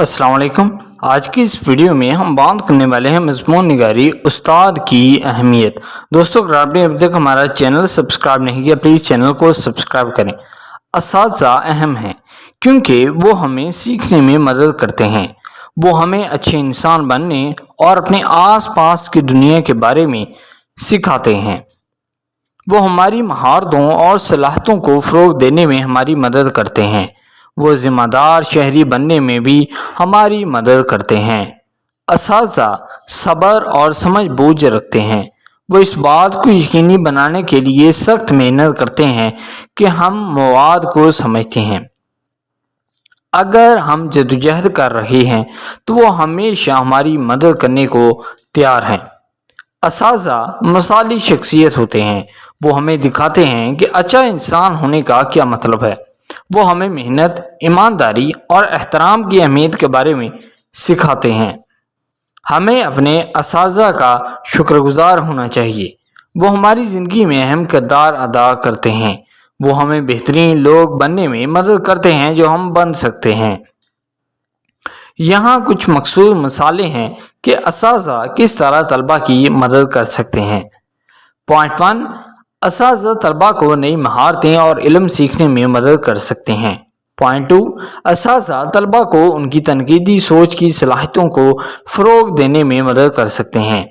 अस्सलाम वालेकुम। आज की इस वीडियो में हम बात करने वाले हैं मज़मून निगारी उस्ताद की अहमियत। दोस्तों, अगर आपने अभी तक हमारा चैनल सब्सक्राइब नहीं किया, प्लीज़ चैनल को सब्सक्राइब करें। असातिज़ा अहम हैं क्योंकि वो हमें सीखने में मदद करते हैं। वो हमें अच्छे इंसान बनने और अपने आसपास की दुनिया के बारे में सिखाते हैं। वो हमारी महारतों और सलाहियतों को फ़रोग़ देने में हमारी मदद करते हैं। वो ज़िम्मेदार शहरी बनने में भी हमारी मदद करते हैं। असातिज़ा सब्र और समझ बूझ रखते हैं। वो इस बात को यकीनी बनाने के लिए सख्त मेहनत करते हैं कि हम मवाद को समझते हैं। अगर हम जद्दोजहद कर रहे हैं तो वो हमेशा हमारी मदद करने को तैयार हैं। असातिज़ा मिसाली शख्सियत होते हैं। वो हमें दिखाते हैं कि अच्छा इंसान होने का क्या मतलब है। वो हमें मेहनत, ईमानदारी और एहतराम की अहमियत के बारे में सिखाते हैं। हमें अपने असातिज़ा का शुक्रगुजार होना चाहिए। वो हमारी ज़िंदगी में अहम किरदार अदा करते हैं। वो हमें बेहतरीन लोग बनने में मदद करते हैं जो हम बन सकते हैं। यहाँ कुछ मखसूस मिसालें हैं कि असातिज़ा किस तरह तलबा की मदद कर सकते हैं। पॉइंट 1, असातिज़ा तलबा को नई महारतें और इल्म सीखने में मदद कर सकते हैं। पॉइंट 2, असातिज़ा तलबा को उनकी तनकीदी सोच की सलाहियतों को फ़रोग़ देने में मदद कर सकते हैं।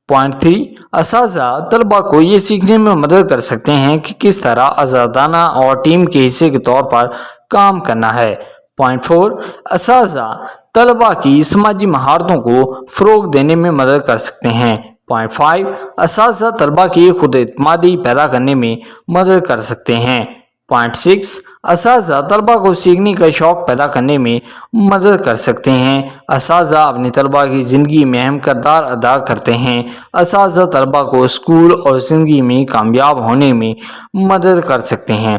पॉइंट 3, असातिज़ा तलबा को ये सीखने में मदद कर सकते हैं कि किस तरह आज़ादाना और टीम के हिस्से के तौर पर काम करना है। पॉइंट 4, असातिज़ा तलबा की समाजी महारतों को फ़रोग़ देने में मदद कर सकते हैं। पॉइंट 5, असातिज़ा तलबा की खुद एतमादी पैदा करने में मदद कर सकते हैं। पॉइंट 6, असातिज़ा तलबा को सीखने का शौक़ पैदा करने में मदद कर सकते हैं। असातिज़ा अपने तलबा की ज़िंदगी में अहम किरदार अदा करते हैं। असातिज़ा तलबा को स्कूल और ज़िंदगी में कामयाब होने में मदद कर सकते हैं।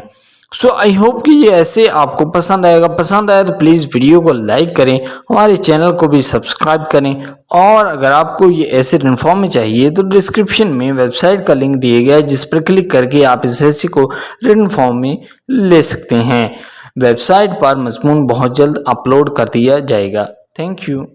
सो आई होप कि ये ऐसे आपको पसंद आएगा। पसंद आए तो प्लीज़ वीडियो को लाइक करें, हमारे चैनल को भी सब्सक्राइब करें। और अगर आपको ये ऐसे रिटन में चाहिए तो डिस्क्रिप्शन में वेबसाइट का लिंक दिया गया है, जिस पर क्लिक करके आप इस ऐसे को रिटन फॉर्म में ले सकते हैं। वेबसाइट पर मज़मून बहुत जल्द अपलोड कर दिया जाएगा। Thank you.